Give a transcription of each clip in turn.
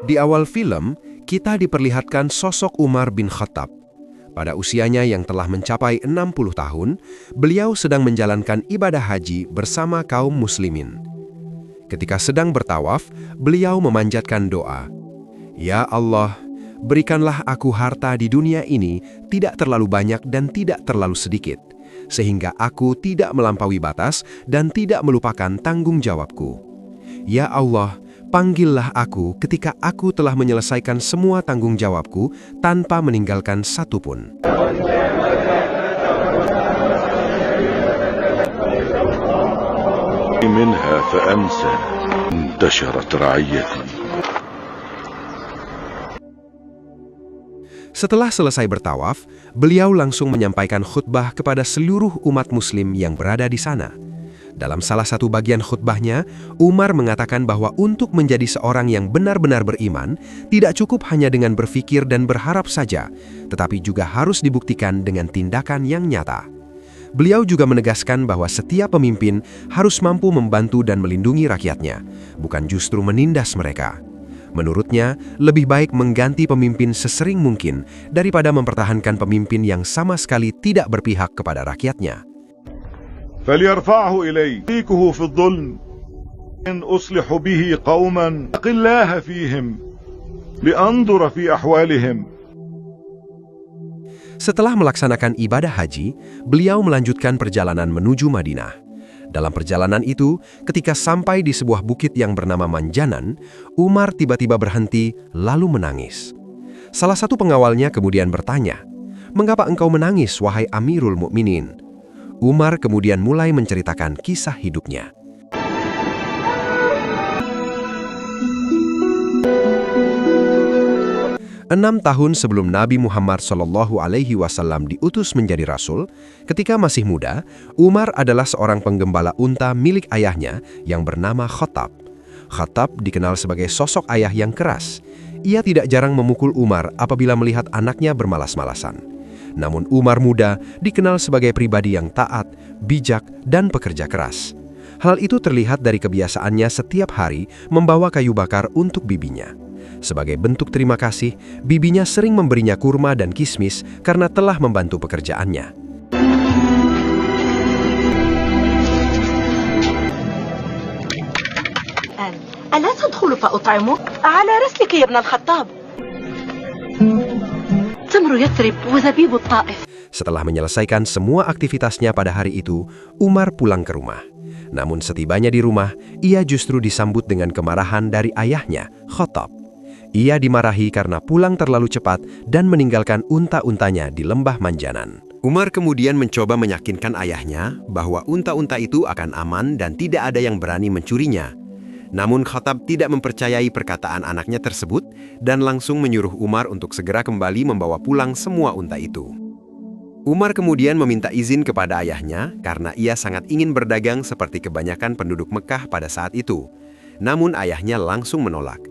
Di awal film, kita diperlihatkan sosok Umar bin Khattab. Pada usianya yang telah mencapai 60 tahun, beliau sedang menjalankan ibadah haji bersama kaum muslimin. Ketika sedang bertawaf, beliau memanjatkan doa, "Ya Allah, berikanlah aku harta di dunia ini tidak terlalu banyak dan tidak terlalu sedikit, sehingga aku tidak melampaui batas dan tidak melupakan tanggung jawabku. Ya Allah, panggillah aku ketika aku telah menyelesaikan semua tanggung jawabku tanpa meninggalkan satu pun." منها فأنسى انتشرت رعيتي. Setelah selesai bertawaf, beliau langsung menyampaikan khutbah kepada seluruh umat muslim yang berada di sana. Dalam salah satu bagian khutbahnya, Umar mengatakan bahwa untuk menjadi seorang yang benar-benar beriman, tidak cukup hanya dengan berpikir dan berharap saja, tetapi juga harus dibuktikan dengan tindakan yang nyata. Beliau juga menegaskan bahwa setiap pemimpin harus mampu membantu dan melindungi rakyatnya, bukan justru menindas mereka. Menurutnya, lebih baik mengganti pemimpin sesering mungkin daripada mempertahankan pemimpin yang sama sekali tidak berpihak kepada rakyatnya. فليرفعه إلي يكه في الظلم إن أصلح به قوما أقلاها فيهم لأنظر في أحوالهم. Setelah melaksanakan ibadah haji, beliau melanjutkan perjalanan menuju Madinah. Dalam perjalanan itu, ketika sampai di sebuah bukit yang bernama Manjanan, Umar tiba-tiba berhenti lalu menangis. Salah satu pengawalnya kemudian bertanya, "Mengapa engkau menangis, wahai Amirul Mukminin?" Umar kemudian mulai menceritakan kisah hidupnya. Enam tahun sebelum Nabi Muhammad SAW diutus menjadi rasul, ketika masih muda, Umar adalah seorang penggembala unta milik ayahnya yang bernama Khattab. Khattab dikenal sebagai sosok ayah yang keras. Ia tidak jarang memukul Umar apabila melihat anaknya bermalas-malasan. Namun Umar muda dikenal sebagai pribadi yang taat, bijak, dan pekerja keras. Hal itu terlihat dari kebiasaannya setiap hari membawa kayu bakar untuk bibinya. Sebagai bentuk terima kasih, bibinya sering memberinya kurma dan kismis karena telah membantu pekerjaannya. ألا تدخل فأطعمك؟ على رسلك يا ابن الخطاب. تمر يثرب وزبيب الطائف. Setelah menyelesaikan semua aktivitasnya pada hari itu, Umar pulang ke rumah. Namun setibanya di rumah, ia justru disambut dengan kemarahan dari ayahnya, Khattab. Ia dimarahi karena pulang terlalu cepat dan meninggalkan unta-untanya di lembah Manjanan. Umar kemudian mencoba meyakinkan ayahnya bahwa unta-unta itu akan aman dan tidak ada yang berani mencurinya. Namun Khattab tidak mempercayai perkataan anaknya tersebut dan langsung menyuruh Umar untuk segera kembali membawa pulang semua unta itu. Umar kemudian meminta izin kepada ayahnya karena ia sangat ingin berdagang seperti kebanyakan penduduk Mekah pada saat itu. Namun ayahnya langsung menolak.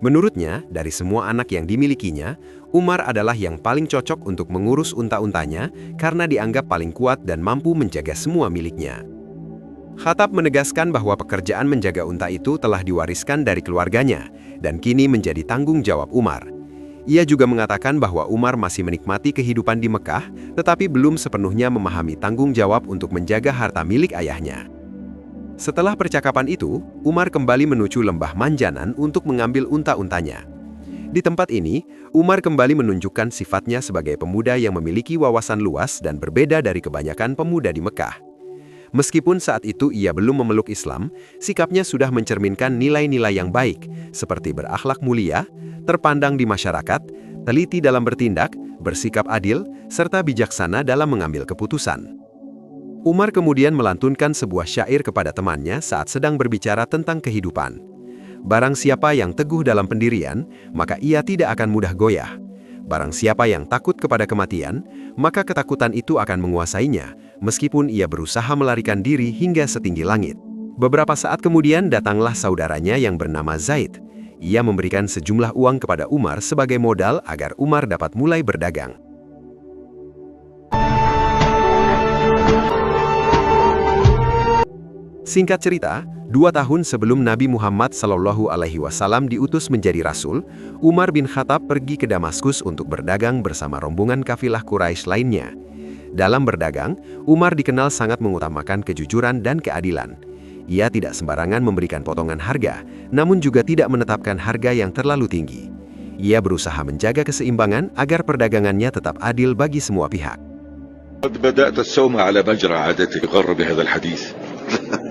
Menurutnya, dari semua anak yang dimilikinya, Umar adalah yang paling cocok untuk mengurus unta-untanya karena dianggap paling kuat dan mampu menjaga semua miliknya. Khattab menegaskan bahwa pekerjaan menjaga unta itu telah diwariskan dari keluarganya dan kini menjadi tanggung jawab Umar. Ia juga mengatakan bahwa Umar masih menikmati kehidupan di Mekah, tetapi belum sepenuhnya memahami tanggung jawab untuk menjaga harta milik ayahnya. Setelah percakapan itu, Umar kembali menuju lembah Manjanan untuk mengambil unta-untanya. Di tempat ini, Umar kembali menunjukkan sifatnya sebagai pemuda yang memiliki wawasan luas dan berbeda dari kebanyakan pemuda di Mekah. Meskipun saat itu ia belum memeluk Islam, sikapnya sudah mencerminkan nilai-nilai yang baik, seperti berakhlak mulia, terpandang di masyarakat, teliti dalam bertindak, bersikap adil, serta bijaksana dalam mengambil keputusan. Umar kemudian melantunkan sebuah syair kepada temannya saat sedang berbicara tentang kehidupan. Barang siapa yang teguh dalam pendirian, maka ia tidak akan mudah goyah. Barang siapa yang takut kepada kematian, maka ketakutan itu akan menguasainya, meskipun ia berusaha melarikan diri hingga setinggi langit. Beberapa saat kemudian datanglah saudaranya yang bernama Zaid. Ia memberikan sejumlah uang kepada Umar sebagai modal agar Umar dapat mulai berdagang. Singkat cerita, 2 tahun sebelum Nabi Muhammad SAW diutus menjadi Rasul, Umar bin Khattab pergi ke Damaskus untuk berdagang bersama rombongan kafilah Quraisy lainnya. Dalam berdagang, Umar dikenal sangat mengutamakan kejujuran dan keadilan. Ia tidak sembarangan memberikan potongan harga, namun juga tidak menetapkan harga yang terlalu tinggi. Ia berusaha menjaga keseimbangan agar perdagangannya tetap adil bagi semua pihak. قد بدأت السوم على مجرى عادتك غر بهذا الحديث.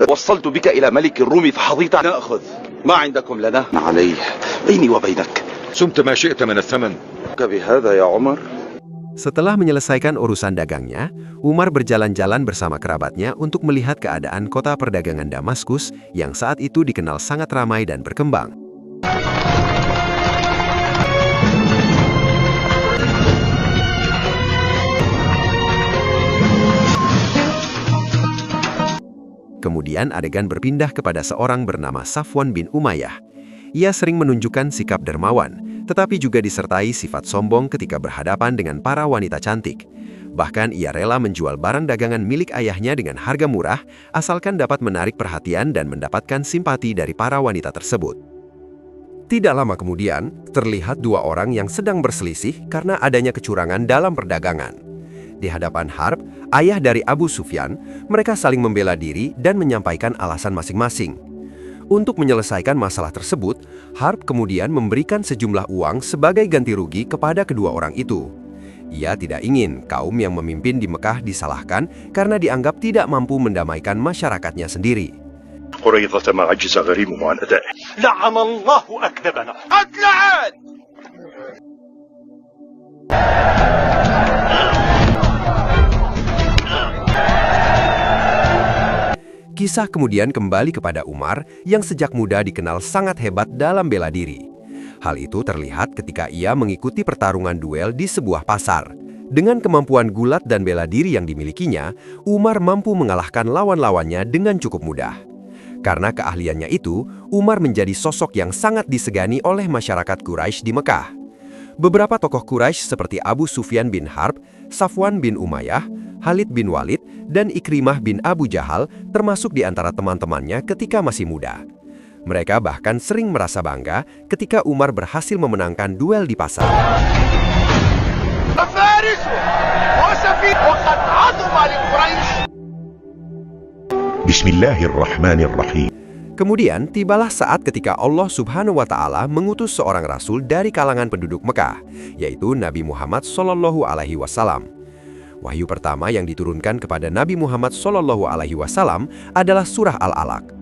وصلت بك إلى ملك الروم فحظيت نأخذ ما عندكم لنا عليه بيني وبينك سمت ما شئت من الثمن. بهذا يا عمر. Setelah menyelesaikan urusan dagangnya, Umar berjalan-jalan bersama kerabatnya untuk melihat keadaan kota perdagangan Damaskus yang saat itu dikenal sangat ramai dan berkembang. Kemudian adegan berpindah kepada seorang bernama Safwan bin Umayyah. Ia sering menunjukkan sikap dermawan, tetapi juga disertai sifat sombong ketika berhadapan dengan para wanita cantik. Bahkan ia rela menjual barang dagangan milik ayahnya dengan harga murah, asalkan dapat menarik perhatian dan mendapatkan simpati dari para wanita tersebut. Tidak lama kemudian, terlihat 2 orang yang sedang berselisih karena adanya kecurangan dalam perdagangan. Di hadapan Harb, ayah dari Abu Sufyan, mereka saling membela diri dan menyampaikan alasan masing-masing. Untuk menyelesaikan masalah tersebut, Harb kemudian memberikan sejumlah uang sebagai ganti rugi kepada kedua orang itu. Ia tidak ingin kaum yang memimpin di Mekah disalahkan karena dianggap tidak mampu mendamaikan masyarakatnya sendiri. قريظة ما عجز غريمه عن أدائه. لعن الله أكذبنا. أتلعن. Kisah kemudian kembali kepada Umar yang sejak muda dikenal sangat hebat dalam bela diri. Hal itu terlihat ketika ia mengikuti pertarungan duel di sebuah pasar. Dengan kemampuan gulat dan bela diri yang dimilikinya, Umar mampu mengalahkan lawan-lawannya dengan cukup mudah. Karena keahliannya itu, Umar menjadi sosok yang sangat disegani oleh masyarakat Quraisy di Mekah. Beberapa tokoh Quraisy seperti Abu Sufyan bin Harb, Safwan bin Umayyah, Khalid bin Walid, dan Ikrimah bin Abu Jahal termasuk di antara teman-temannya ketika masih muda. Mereka bahkan sering merasa bangga ketika Umar berhasil memenangkan duel di pasar. Bismillahirrahmanirrahim. Kemudian tibalah saat ketika Allah Subhanahu wa Ta'ala mengutus seorang rasul dari kalangan penduduk Mekah, yaitu Nabi Muhammad SAW. Wahyu pertama yang diturunkan kepada Nabi Muhammad SAW adalah surah Al-Alaq.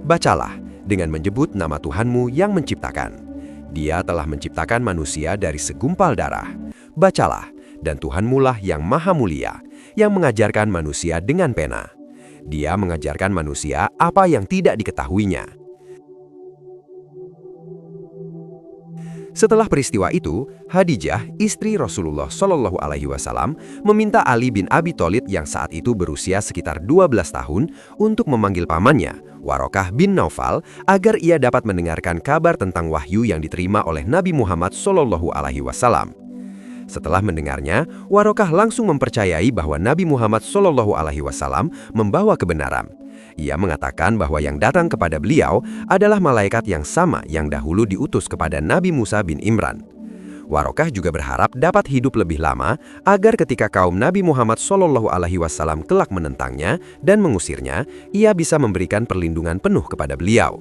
Bacalah dengan menyebut nama Tuhanmu yang menciptakan. Dia telah menciptakan manusia dari segumpal darah. Bacalah, dan Tuhanmu lah yang maha mulia, yang mengajarkan manusia dengan pena. Dia mengajarkan manusia apa yang tidak diketahuinya. Setelah peristiwa itu, Khadijah, istri Rasulullah SAW, meminta Ali bin Abi Thalib yang saat itu berusia sekitar 12 tahun untuk memanggil pamannya, Warokah bin Naufal, agar ia dapat mendengarkan kabar tentang wahyu yang diterima oleh Nabi Muhammad SAW. Setelah mendengarnya, Warokah langsung mempercayai bahwa Nabi Muhammad SAW membawa kebenaran. Ia mengatakan bahwa yang datang kepada beliau adalah malaikat yang sama yang dahulu diutus kepada Nabi Musa bin Imran. Warokah juga berharap dapat hidup lebih lama agar ketika kaum Nabi Muhammad SAW kelak menentangnya dan mengusirnya, ia bisa memberikan perlindungan penuh kepada beliau.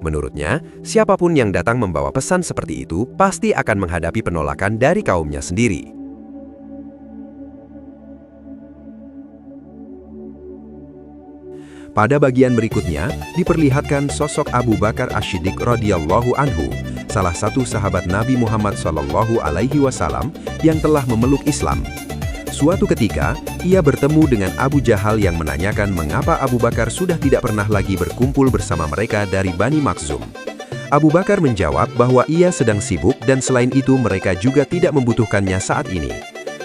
Menurutnya, siapapun yang datang membawa pesan seperti itu pasti akan menghadapi penolakan dari kaumnya sendiri. Pada bagian berikutnya, diperlihatkan sosok Abu Bakar Asy-Syiddiq radhiyallahu anhu, salah satu sahabat Nabi Muhammad SAW yang telah memeluk Islam. Suatu ketika, ia bertemu dengan Abu Jahal yang menanyakan mengapa Abu Bakar sudah tidak pernah lagi berkumpul bersama mereka dari Bani Makhzum. Abu Bakar menjawab bahwa ia sedang sibuk dan selain itu mereka juga tidak membutuhkannya saat ini.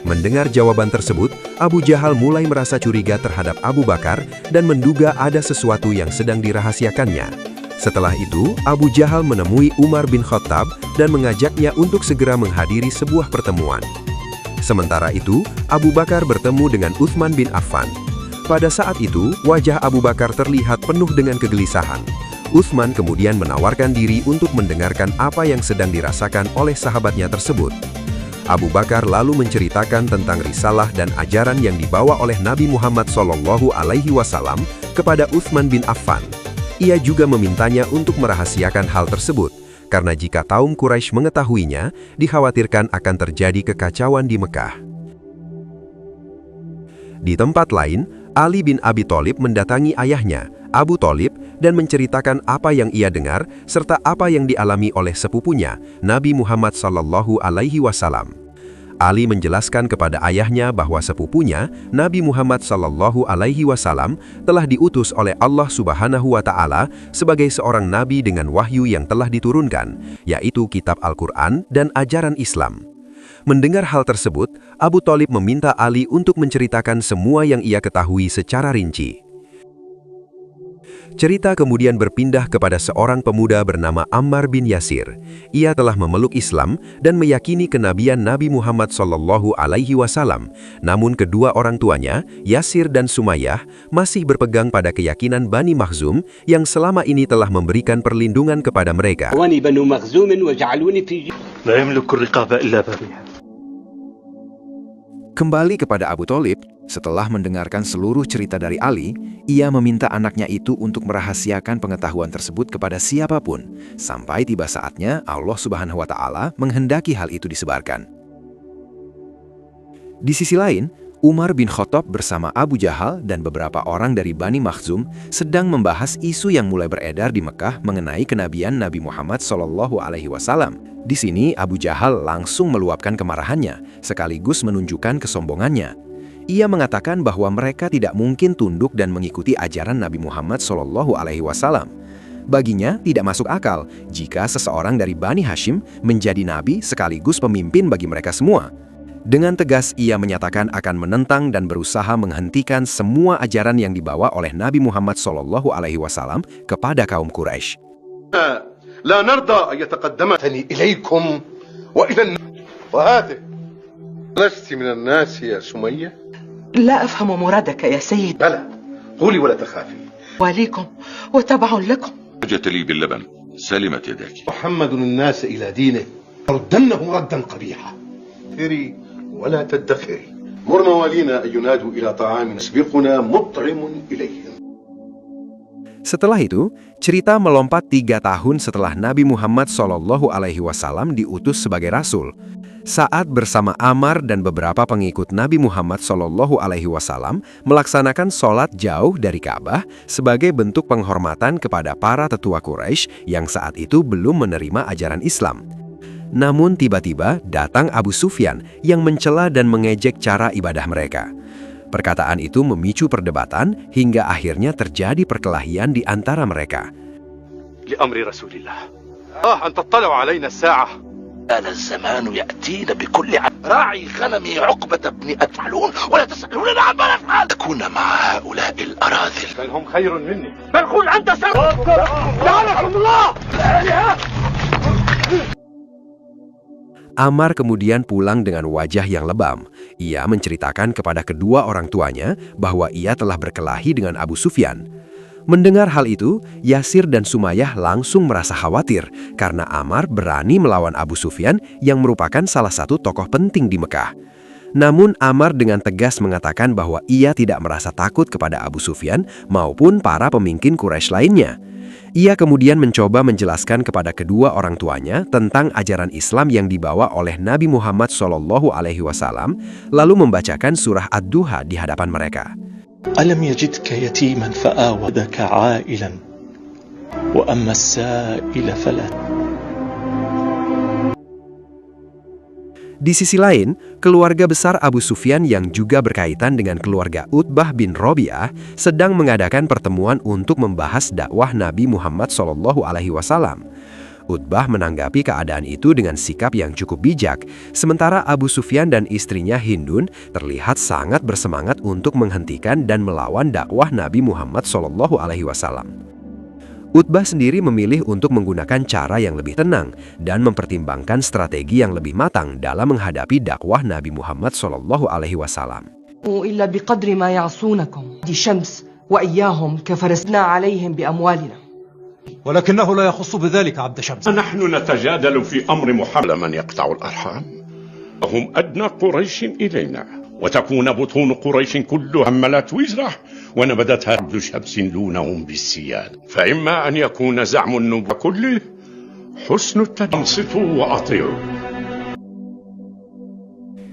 Mendengar jawaban tersebut, Abu Jahal mulai merasa curiga terhadap Abu Bakar dan menduga ada sesuatu yang sedang dirahasiakannya. Setelah itu, Abu Jahal menemui Umar bin Khattab dan mengajaknya untuk segera menghadiri sebuah pertemuan. Sementara itu, Abu Bakar bertemu dengan Utsman bin Affan. Pada saat itu, wajah Abu Bakar terlihat penuh dengan kegelisahan. Utsman kemudian menawarkan diri untuk mendengarkan apa yang sedang dirasakan oleh sahabatnya tersebut. Abu Bakar lalu menceritakan tentang risalah dan ajaran yang dibawa oleh Nabi Muhammad SAW kepada Utsman bin Affan. Ia juga memintanya untuk merahasiakan hal tersebut, karena jika kaum Quraisy mengetahuinya, dikhawatirkan akan terjadi kekacauan di Mekah. Di tempat lain, Ali bin Abi Thalib mendatangi ayahnya, Abu Thalib, dan menceritakan apa yang ia dengar serta apa yang dialami oleh sepupunya, Nabi Muhammad SAW. Ali menjelaskan kepada ayahnya bahwa sepupunya, Nabi Muhammad SAW, telah diutus oleh Allah Subhanahu wa Ta'ala sebagai seorang nabi dengan wahyu yang telah diturunkan, yaitu kitab Al-Quran dan ajaran Islam. Mendengar hal tersebut, Abu Thalib meminta Ali untuk menceritakan semua yang ia ketahui secara rinci. Cerita kemudian berpindah kepada seorang pemuda bernama Ammar bin Yasir. Ia telah memeluk Islam dan meyakini kenabian Nabi Muhammad SAW. Namun kedua orang tuanya, Yasir dan Sumayyah, masih berpegang pada keyakinan Bani Makhzum yang selama ini telah memberikan perlindungan kepada mereka. Kembali kepada Abu Thalib, setelah mendengarkan seluruh cerita dari Ali, ia meminta anaknya itu untuk merahasiakan pengetahuan tersebut kepada siapapun, sampai tiba saatnya Allah Subhanahu wa Ta'ala menghendaki hal itu disebarkan. Di sisi lain, Umar bin Khattab bersama Abu Jahal dan beberapa orang dari Bani Makhzum sedang membahas isu yang mulai beredar di Mekah mengenai kenabian Nabi Muhammad SAW. Di sini Abu Jahal langsung meluapkan kemarahannya, sekaligus menunjukkan kesombongannya. Ia mengatakan bahwa mereka tidak mungkin tunduk dan mengikuti ajaran Nabi Muhammad SAW. Baginya tidak masuk akal jika seseorang dari Bani Hashim menjadi nabi sekaligus pemimpin bagi mereka semua. Dengan tegas ia menyatakan akan menentang dan berusaha menghentikan semua ajaran yang dibawa oleh Nabi Muhammad SAW kepada kaum Quraisy. لا نرضى أن يتقدمني إليكم وإلى وهذه لست من الناس يا سمية؟ لا أفهم مرادك يا سيد. بلى قولي ولا تخافي. واليكم وتبع لكم. حاجة لي باللبن سلمت يداك. محمد الناس إلى دينه ردنه ردا قبيحا. ادخري ولا تدخري. مر موالينا أن ينادوا إلى طعام يسبقنا مطعم إليهم. Setelah itu, cerita melompat 3 tahun setelah Nabi Muhammad SAW diutus sebagai Rasul. Saat bersama Ammar dan beberapa pengikut Nabi Muhammad SAW melaksanakan sholat jauh dari Ka'bah sebagai bentuk penghormatan kepada para tetua Quraisy yang saat itu belum menerima ajaran Islam. Namun tiba-tiba datang Abu Sufyan yang mencela dan mengejek cara ibadah mereka. Perkataan itu memicu perdebatan hingga akhirnya terjadi perkelahian di antara mereka. لأمر رسول الله أن تطلع علينا الساعة أنا الزمان يأتينا بكل راعي غنمي عقبة بن أفعلون ولا تسألوننا عما نفعل تكون مع هؤلاء الأراذل بل هم خير مني بل قل أنت سر لعنكم الله. Ammar kemudian pulang dengan wajah yang lebam. Ia menceritakan kepada kedua orang tuanya bahwa ia telah berkelahi dengan Abu Sufyan. Mendengar hal itu, Yasir dan Sumayyah langsung merasa khawatir karena Ammar berani melawan Abu Sufyan yang merupakan salah satu tokoh penting di Mekah. Namun Ammar dengan tegas mengatakan bahwa ia tidak merasa takut kepada Abu Sufyan maupun para pemimpin Quraisy lainnya. Ia kemudian mencoba menjelaskan kepada kedua orang tuanya tentang ajaran Islam yang dibawa oleh Nabi Muhammad SAW, lalu membacakan surah Ad-Duha di hadapan mereka. ألم يجدك يتيما فآوى ولدك عائلا وأما السائل فلا. Di sisi lain, keluarga besar Abu Sufyan yang juga berkaitan dengan keluarga Utbah bin Rabi'ah sedang mengadakan pertemuan untuk membahas dakwah Nabi Muhammad SAW. Utbah menanggapi keadaan itu dengan sikap yang cukup bijak, sementara Abu Sufyan dan istrinya Hindun terlihat sangat bersemangat untuk menghentikan dan melawan dakwah Nabi Muhammad SAW. Utbah sendiri memilih untuk menggunakan cara yang lebih tenang dan mempertimbangkan strategi yang lebih matang dalam menghadapi dakwah Nabi Muhammad SAW. إلا بقدر ما يعصونكم دي شمس وإياهم كفرسنا عليهم بأموالنا ولكنه لا يخص بذلك عبد شمس. نحن نتجادل في أمر محمد من يقطع الأرحام وهم أدنى قريش إلينا وتكون بطون قريش كلها حملت وزره ونبذتها عبد شمس دونهم بالسياد فإما أن يكون زعم النبوة كله حسن التنصتوا وأطيعوا.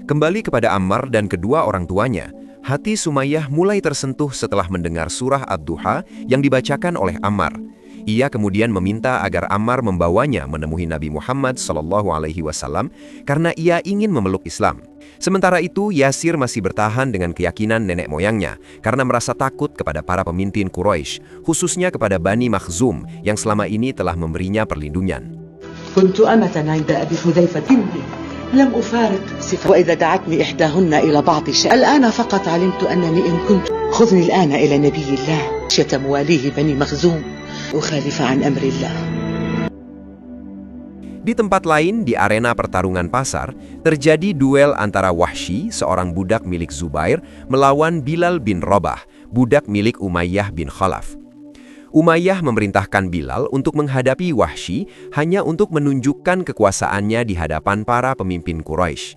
Kembali kepada Ammar dan kedua orang tuanya, hati Sumayyah mulai tersentuh setelah mendengar surah Ad-Duha yang dibacakan oleh Ammar. Ia kemudian meminta agar Ammar membawanya menemui Nabi Muhammad SAW karena ia ingin memeluk Islam. Sementara itu, Yasir masih bertahan dengan keyakinan nenek moyangnya karena merasa takut kepada para pemimpin Quraisy, khususnya kepada Bani Makhzum yang selama ini telah memberinya perlindungan. كنت أمة عند أبي حذيفة لم أفارق ثقة وإذا دعتني إحداهن إلى بعض شيء الآن فقط علمت أنني إن كنت خذني الآن إلى نبي الله خشية مواليه بني مخزوم وخالف عن أمر الله. Di tempat lain, di arena pertarungan pasar, terjadi duel antara Wahsy, seorang budak milik Zubair, melawan Bilal bin Rabah, budak milik Umayyah bin Khalaf. Umayyah memerintahkan Bilal untuk menghadapi Wahsy hanya untuk menunjukkan kekuasaannya di hadapan para pemimpin Quraisy.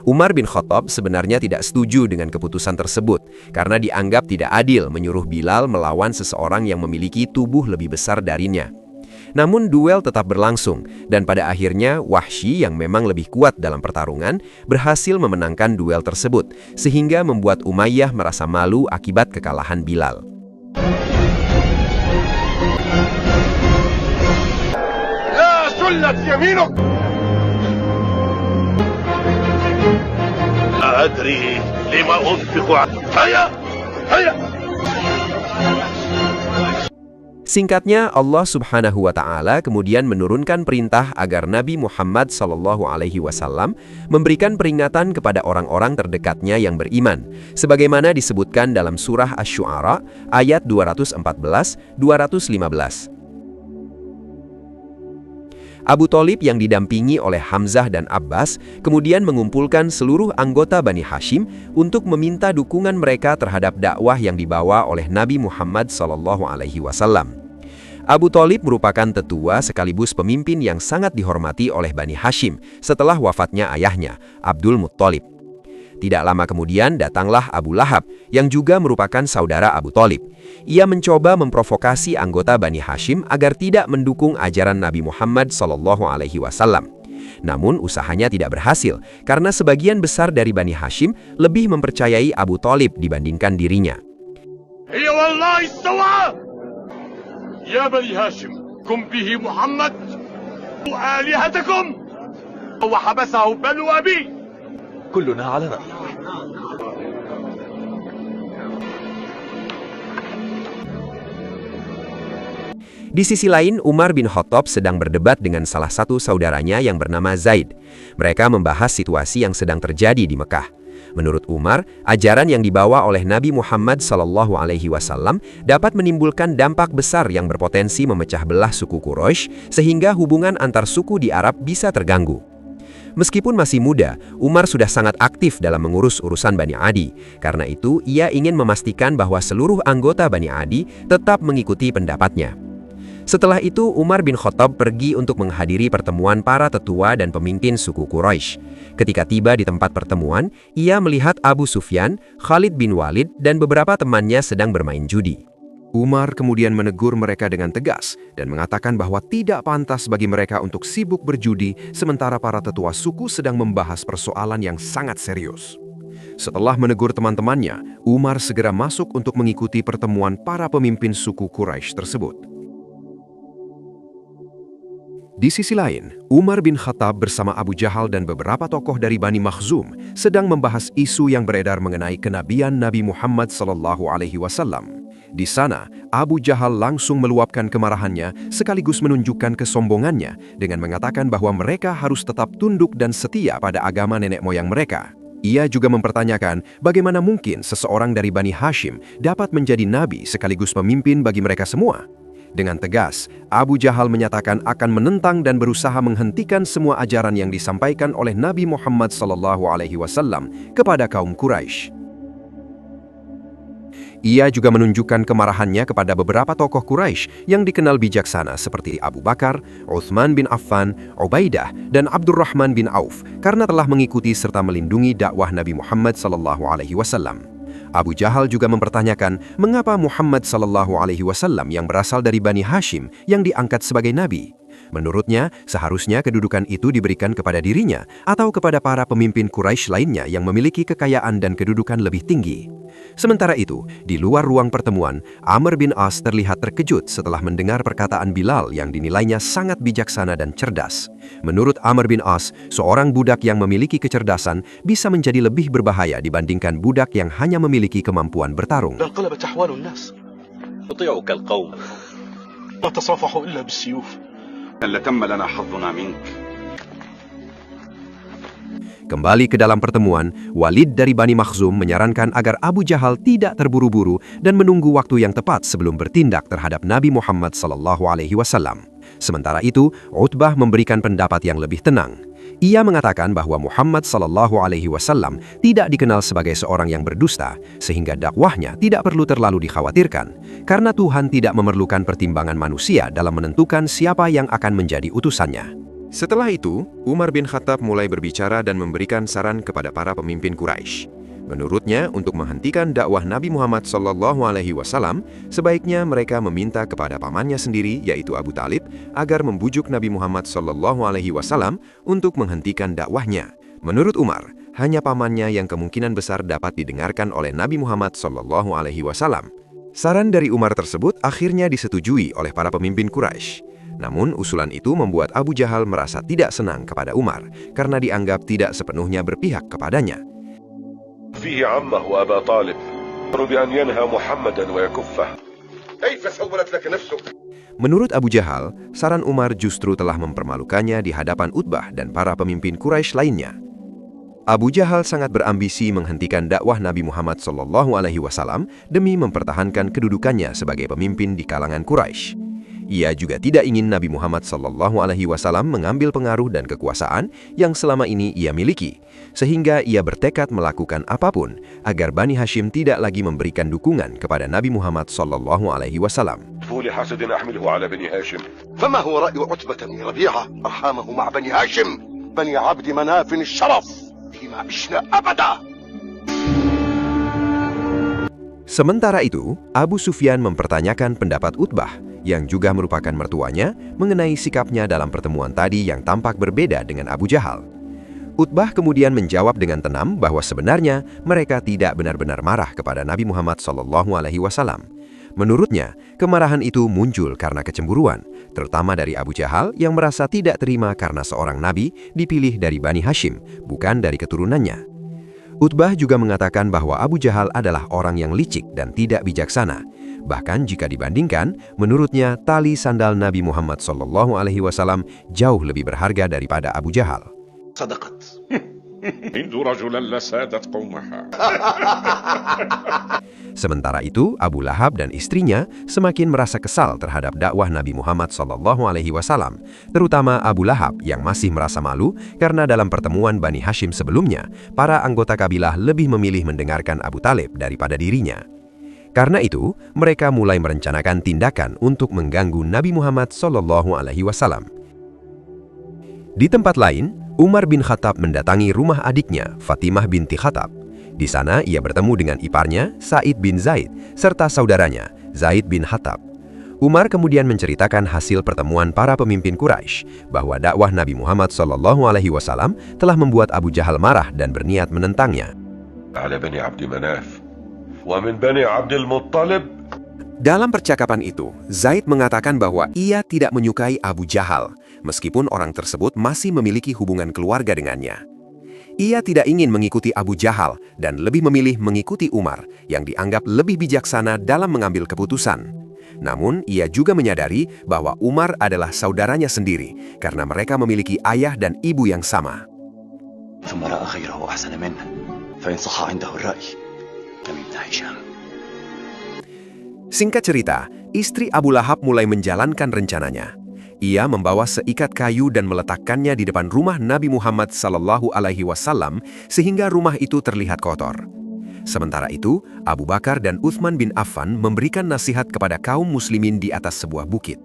Umar bin Khattab sebenarnya tidak setuju dengan keputusan tersebut karena dianggap tidak adil menyuruh Bilal melawan seseorang yang memiliki tubuh lebih besar darinya. Namun duel tetap berlangsung dan pada akhirnya Wahsy yang memang lebih kuat dalam pertarungan berhasil memenangkan duel tersebut sehingga membuat Umayyah merasa malu akibat kekalahan Bilal. لا سلت يمينك لا أدري لما أنفق هيا هيا. Singkatnya, Allah Subhanahu wa Ta'ala kemudian menurunkan perintah agar Nabi Muhammad SAW memberikan peringatan kepada orang-orang terdekatnya yang beriman, sebagaimana disebutkan dalam surah Asy-Syu'ara ayat 214-215. Abu Thalib yang didampingi oleh Hamzah dan Abbas kemudian mengumpulkan seluruh anggota Bani Hashim untuk meminta dukungan mereka terhadap dakwah yang dibawa oleh Nabi Muhammad SAW. Abu Thalib merupakan tetua sekaligus pemimpin yang sangat dihormati oleh Bani Hashim setelah wafatnya ayahnya, Abdul Muttalib. Tidak lama kemudian datanglah Abu Lahab yang juga merupakan saudara Abu Thalib. Ia mencoba memprovokasi anggota Bani Hashim agar tidak mendukung ajaran Nabi Muhammad SAW. Namun usahanya tidak berhasil karena sebagian besar dari Bani Hashim lebih mempercayai Abu Thalib dibandingkan dirinya. Ya wallahi istawa ya Bani Hashim kum bihi Muhammad wa alihatakum wa habasahu banu abi. كلنا على رأي. Di sisi lain, Umar bin Khattab sedang berdebat dengan salah satu saudaranya yang bernama Zaid. Mereka membahas situasi yang sedang terjadi di Mekah. Menurut Umar, ajaran yang dibawa oleh Nabi Muhammad SAW dapat menimbulkan dampak besar yang berpotensi memecah belah suku Quraisy sehingga hubungan antar suku di Arab bisa terganggu. Meskipun masih muda, Umar sudah sangat aktif dalam mengurus urusan Bani Adi. Karena itu, ia ingin memastikan bahwa seluruh anggota Bani Adi tetap mengikuti pendapatnya. Setelah itu, Umar bin Khattab pergi untuk menghadiri pertemuan para tetua dan pemimpin suku Quraisy. Ketika tiba di tempat pertemuan, ia melihat Abu Sufyan, Khalid bin Walid, dan beberapa temannya sedang bermain judi. Umar kemudian menegur mereka dengan tegas dan mengatakan bahwa tidak pantas bagi mereka untuk sibuk berjudi sementara para tetua suku sedang membahas persoalan yang sangat serius. Setelah menegur teman-temannya, Umar segera masuk untuk mengikuti pertemuan para pemimpin suku Quraisy tersebut. Di sisi lain, Umar bin Khattab bersama Abu Jahal dan beberapa tokoh dari Bani Makhzum sedang membahas isu yang beredar mengenai kenabian Nabi Muhammad SAW. Di sana, Abu Jahal langsung meluapkan kemarahannya sekaligus menunjukkan kesombongannya dengan mengatakan bahwa mereka harus tetap tunduk dan setia pada agama nenek moyang mereka. Ia juga mempertanyakan bagaimana mungkin seseorang dari Bani Hashim dapat menjadi nabi sekaligus pemimpin bagi mereka semua. Dengan tegas, Abu Jahal menyatakan akan menentang dan berusaha menghentikan semua ajaran yang disampaikan oleh Nabi Muhammad SAW kepada kaum Quraisy. Ia juga menunjukkan kemarahannya kepada beberapa tokoh Quraisy yang dikenal bijaksana seperti Abu Bakar, Utsman bin Affan, Ubaidah, dan Abdurrahman bin Auf karena telah mengikuti serta melindungi dakwah Nabi Muhammad SAW. Abu Jahal juga mempertanyakan mengapa Muhammad SAW yang berasal dari Bani Hashim yang diangkat sebagai nabi. Menurutnya, seharusnya kedudukan itu diberikan kepada dirinya atau kepada para pemimpin Quraisy lainnya yang memiliki kekayaan dan kedudukan lebih tinggi. Sementara itu, di luar ruang pertemuan, Amr bin As terlihat terkejut setelah mendengar perkataan Bilal yang dinilainya sangat bijaksana dan cerdas. Menurut Amr bin As, seorang budak yang memiliki kecerdasan bisa menjadi lebih berbahaya dibandingkan budak yang hanya memiliki kemampuan bertarung. Kembali ke dalam pertemuan, Walid dari Bani Makhzum menyarankan agar Abu Jahal tidak terburu-buru dan menunggu waktu yang tepat sebelum bertindak terhadap Nabi Muhammad SAW. Sementara itu, Utbah memberikan pendapat yang lebih tenang. Ia mengatakan bahwa Muhammad SAW tidak dikenal sebagai seorang yang berdusta, sehingga dakwahnya tidak perlu terlalu dikhawatirkan, karena Tuhan tidak memerlukan pertimbangan manusia dalam menentukan siapa yang akan menjadi utusannya. Setelah itu, Umar bin Khattab mulai berbicara dan memberikan saran kepada para pemimpin Quraisy. Menurutnya, untuk menghentikan dakwah Nabi Muhammad SAW, sebaiknya mereka meminta kepada pamannya sendiri, yaitu Abu Talib, agar membujuk Nabi Muhammad SAW untuk menghentikan dakwahnya. Menurut Umar, hanya pamannya yang kemungkinan besar dapat didengarkan oleh Nabi Muhammad SAW. Saran dari Umar tersebut akhirnya disetujui oleh para pemimpin Quraisy. Namun, usulan itu membuat Abu Jahal merasa tidak senang kepada Umar, karena dianggap tidak sepenuhnya berpihak kepadanya. فيه عمه وأبا طالب بأن ينهى محمدا ويكفه كيف سولت لك نفسك. Menurut Abu Jahal, saran Umar justru telah mempermalukannya di hadapan Utbah dan para pemimpin Quraisy lainnya. Abu Jahal sangat berambisi menghentikan dakwah Nabi Muhammad SAW demi mempertahankan kedudukannya sebagai pemimpin di kalangan Quraisy. Ia juga tidak ingin Nabi Muhammad SAW mengambil pengaruh dan kekuasaan yang selama ini ia miliki, sehingga ia bertekad melakukan apapun agar Bani Hashim tidak lagi memberikan dukungan kepada Nabi Muhammad SAW. فما هو رأي عتبة بن ربيعة أرحامه مع بني هاشم بني عبد مناف الشرف فيما عشنا أبدا. Sementara itu, Abu Sufyan mempertanyakan pendapat Utbah, yang juga merupakan mertuanya, mengenai sikapnya dalam pertemuan tadi yang tampak berbeda dengan Abu Jahal. Utbah kemudian menjawab dengan tenang bahwa sebenarnya mereka tidak benar-benar marah kepada Nabi Muhammad SAW. Menurutnya, kemarahan itu muncul karena kecemburuan, terutama dari Abu Jahal yang merasa tidak terima karena seorang nabi dipilih dari Bani Hashim, bukan dari keturunannya. Utbah juga mengatakan bahwa Abu Jahal adalah orang yang licik dan tidak bijaksana. Bahkan jika dibandingkan, menurutnya tali sandal Nabi Muhammad SAW jauh lebih berharga daripada Abu Jahal. Sementara itu, Abu Lahab dan istrinya semakin merasa kesal terhadap dakwah Nabi Muhammad SAW, terutama Abu Lahab yang masih merasa malu karena dalam pertemuan Bani Hashim sebelumnya, para anggota kabilah lebih memilih mendengarkan Abu Talib daripada dirinya. Karena itu, mereka mulai merencanakan tindakan untuk mengganggu Nabi Muhammad SAW. Di tempat lain, Umar bin Khattab mendatangi rumah adiknya, Fatimah binti Khattab. Di sana ia bertemu dengan iparnya, Sa'id bin Zaid, serta saudaranya, Zaid bin Khattab. Umar kemudian menceritakan hasil pertemuan para pemimpin Quraisy bahwa dakwah Nabi Muhammad SAW telah membuat Abu Jahal marah dan berniat menentangnya. Dalam percakapan itu, Zaid mengatakan bahwa ia tidak menyukai Abu Jahal, meskipun orang tersebut masih memiliki hubungan keluarga dengannya. Ia tidak ingin mengikuti Abu Jahal dan lebih memilih mengikuti Umar, yang dianggap lebih bijaksana dalam mengambil keputusan. Namun, ia juga menyadari bahwa Umar adalah saudaranya sendiri, karena mereka memiliki ayah dan ibu yang sama. Singkat cerita, istri Abu Lahab mulai menjalankan rencananya. Ia membawa seikat kayu dan meletakkannya di depan rumah Nabi Muhammad SAW sehingga rumah itu terlihat kotor. Sementara itu, Abu Bakar dan Uthman bin Affan memberikan nasihat kepada kaum muslimin di atas sebuah bukit.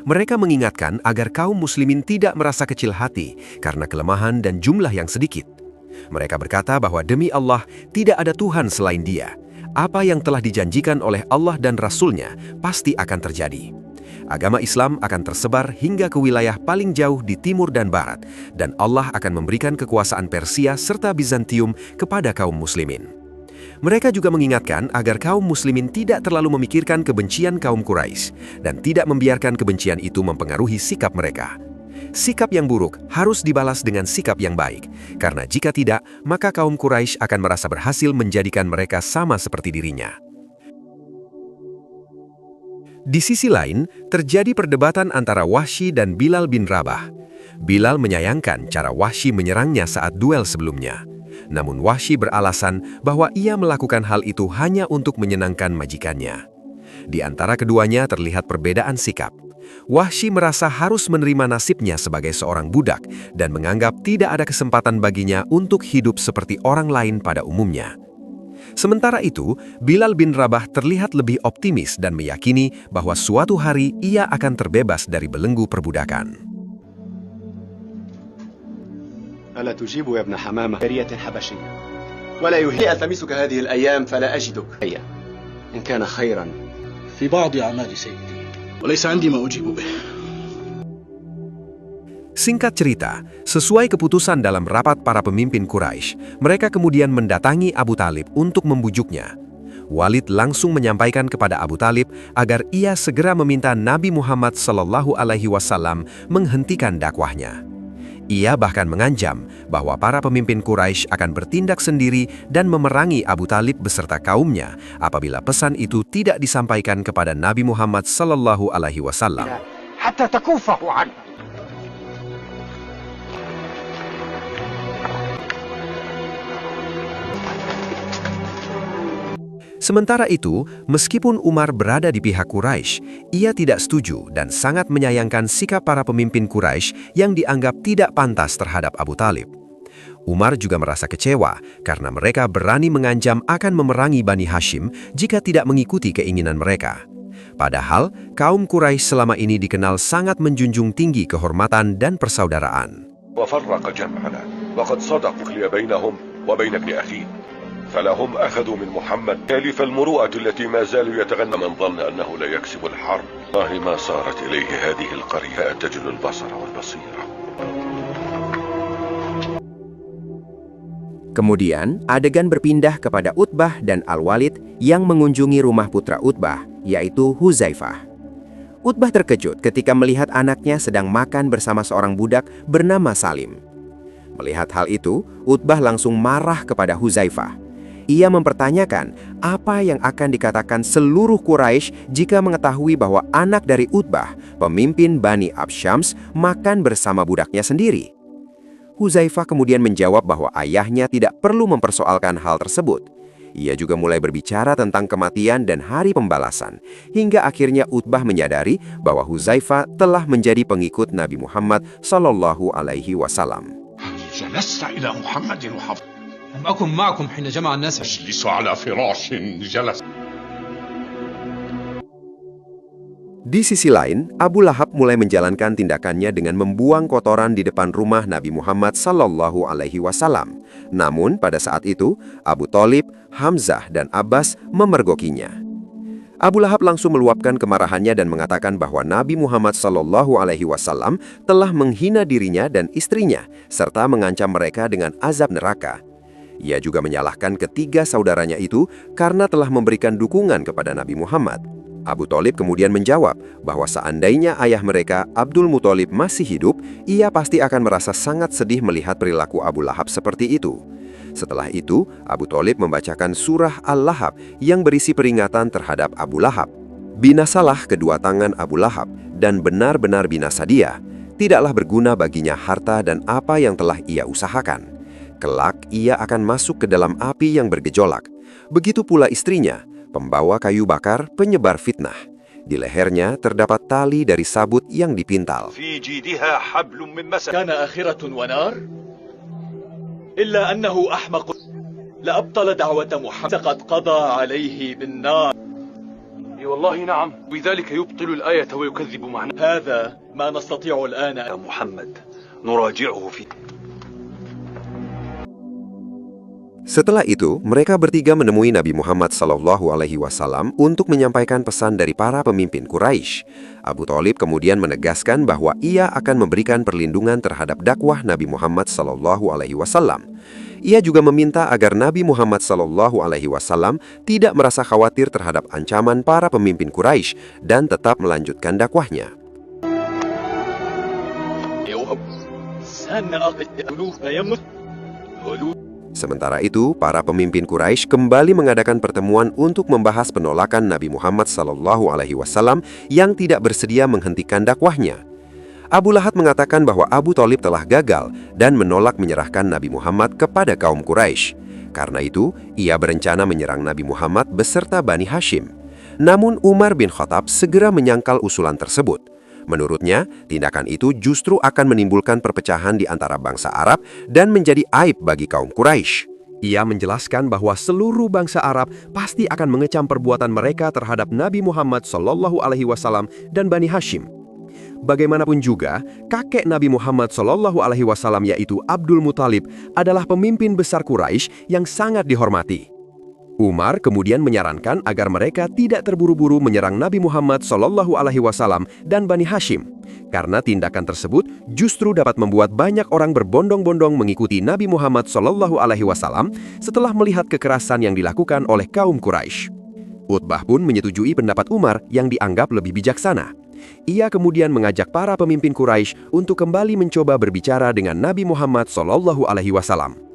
Mereka mengingatkan agar kaum muslimin tidak merasa kecil hati karena kelemahan dan jumlah yang sedikit. Mereka berkata bahwa demi Allah, tidak ada Tuhan selain Dia. Apa yang telah dijanjikan oleh Allah dan Rasul-Nya pasti akan terjadi. Agama Islam akan tersebar hingga ke wilayah paling jauh di timur dan barat, dan Allah akan memberikan kekuasaan Persia serta Bizantium kepada kaum muslimin. Mereka juga mengingatkan agar kaum muslimin tidak terlalu memikirkan kebencian kaum Quraisy dan tidak membiarkan kebencian itu mempengaruhi sikap mereka. Sikap yang buruk harus dibalas dengan sikap yang baik, karena jika tidak, maka kaum Quraisy akan merasa berhasil menjadikan mereka sama seperti dirinya. Di sisi lain, terjadi perdebatan antara Wahsy dan Bilal bin Rabah. Bilal menyayangkan cara Wahsy menyerangnya saat duel sebelumnya. Namun Wahsy beralasan bahwa ia melakukan hal itu hanya untuk menyenangkan majikannya. Di antara keduanya terlihat perbedaan sikap. Wahsy merasa harus menerima nasibnya sebagai seorang budak dan menganggap tidak ada kesempatan baginya untuk hidup seperti orang lain pada umumnya. Sementara itu, Bilal bin Rabah terlihat lebih optimis dan meyakini bahwa suatu hari ia akan terbebas dari belenggu perbudakan. ألا تجيب يا ابن حمامة جارية حبشية ولا يهيئ ألتمسك هذه الأيام فلا أجدك هيا إن كان خيرا في بعض أعمال سيدي وليس عندي ما أجيب به. Singkat cerita, sesuai keputusan dalam rapat para pemimpin Quraisy, mereka kemudian mendatangi Abu Talib untuk membujuknya. Walid langsung menyampaikan kepada Abu Talib agar ia segera meminta Nabi Muhammad SAW menghentikan dakwahnya. Ia bahkan mengancam bahwa para pemimpin Quraisy akan bertindak sendiri dan memerangi Abu Talib beserta kaumnya apabila pesan itu tidak disampaikan kepada Nabi Muhammad SAW. Hatta takufahu an. Sementara itu, meskipun Umar berada di pihak Quraisy, ia tidak setuju dan sangat menyayangkan sikap para pemimpin Quraisy yang dianggap tidak pantas terhadap Abu Talib. Umar juga merasa kecewa karena mereka berani mengancam akan memerangi Bani Hashim jika tidak mengikuti keinginan mereka. Padahal, kaum Quraisy selama ini dikenal sangat menjunjung tinggi kehormatan dan persaudaraan. وفرق جمعنا وقد صدقوا لي بينهم وبين ابن أخيه فلهم أخذوا من محمد كالف المروءة التي ما زالوا يتغنى من ظن أنه لا يكسب الحرب والله ما صارت إليه هذه القرية تجل البصر والبصيرة. Kemudian, adegan berpindah kepada Utbah dan Al-Walid yang mengunjungi rumah putra Utbah, yaitu Huzaifah. Utbah terkejut ketika melihat anaknya sedang makan bersama seorang budak bernama Salim. Melihat hal itu, Utbah langsung marah kepada Huzaifah. Ia mempertanyakan apa yang akan dikatakan seluruh Quraisy jika mengetahui bahwa anak dari Utbah, pemimpin Bani Absyams, makan bersama budaknya sendiri. Huzaifah kemudian menjawab bahwa ayahnya tidak perlu mempersoalkan hal tersebut. Ia juga mulai berbicara tentang kematian dan hari pembalasan, hingga akhirnya Utbah menyadari bahwa Huzaifah telah menjadi pengikut Nabi Muhammad SAW. جلست إلى محمد وحفظ لم أكن معكم حين جمع الناس أجلس على فراش جلس. Di sisi lain, Abu Lahab mulai menjalankan tindakannya dengan membuang kotoran di depan rumah Nabi Muhammad SAW. Namun pada saat itu, Abu Thalib, Hamzah, dan Abbas memergokinya. Abu Lahab langsung meluapkan kemarahannya dan mengatakan bahwa Nabi Muhammad SAW telah menghina dirinya dan istrinya, serta mengancam mereka dengan azab neraka. Ia juga menyalahkan ketiga saudaranya itu karena telah memberikan dukungan kepada Nabi Muhammad. Abu Thalib kemudian menjawab bahwa seandainya ayah mereka, Abdul Muthalib, masih hidup, ia pasti akan merasa sangat sedih melihat perilaku Abu Lahab seperti itu. Setelah itu, Abu Thalib membacakan surah Al-Lahab yang berisi peringatan terhadap Abu Lahab. Binasalah kedua tangan Abu Lahab, dan benar-benar binasa dia. Tidaklah berguna baginya harta dan apa yang telah ia usahakan. Kelak ia akan masuk ke dalam api yang bergejolak. Begitu pula istrinya, pembawa kayu bakar, penyebar fitnah. Di lehernya terdapat tali dari sabut yang dipintal. كان آخرة ونار إلا أنه أحمق لأبطل دعوة محمد قد قضى عليه بالنار. والله نعم، بذلك يبطل الآية ويكذب معنا. هذا ما نستطيع الآن يا محمد، نراجعه فيه. Setelah itu, mereka bertiga menemui Nabi Muhammad SAW untuk menyampaikan pesan dari para pemimpin Quraisy. Abu Thalib kemudian menegaskan bahwa ia akan memberikan perlindungan terhadap dakwah Nabi Muhammad SAW. Ia juga meminta agar Nabi Muhammad SAW tidak merasa khawatir terhadap ancaman para pemimpin Quraisy dan tetap melanjutkan dakwahnya. Sementara itu, para pemimpin Quraisy kembali mengadakan pertemuan untuk membahas penolakan Nabi Muhammad SAW yang tidak bersedia menghentikan dakwahnya. Abu Lahab mengatakan bahwa Abu Thalib telah gagal dan menolak menyerahkan Nabi Muhammad kepada kaum Quraisy. Karena itu, ia berencana menyerang Nabi Muhammad beserta Bani Hashim. Namun Umar bin Khattab segera menyangkal usulan tersebut. Menurutnya, tindakan itu justru akan menimbulkan perpecahan di antara bangsa Arab dan menjadi aib bagi kaum Quraisy. Ia menjelaskan bahwa seluruh bangsa Arab pasti akan mengecam perbuatan mereka terhadap Nabi Muhammad SAW dan Bani Hashim. Bagaimanapun juga, kakek Nabi Muhammad SAW yaitu Abdul Muthalib adalah pemimpin besar Quraisy yang sangat dihormati. Umar kemudian menyarankan agar mereka tidak terburu-buru menyerang Nabi Muhammad SAW dan Bani Hashim, karena tindakan tersebut justru dapat membuat banyak orang berbondong-bondong mengikuti Nabi Muhammad SAW setelah melihat kekerasan yang dilakukan oleh kaum Quraisy. Utbah pun menyetujui pendapat Umar yang dianggap lebih bijaksana. Ia kemudian mengajak para pemimpin Quraisy untuk kembali mencoba berbicara dengan Nabi Muhammad SAW.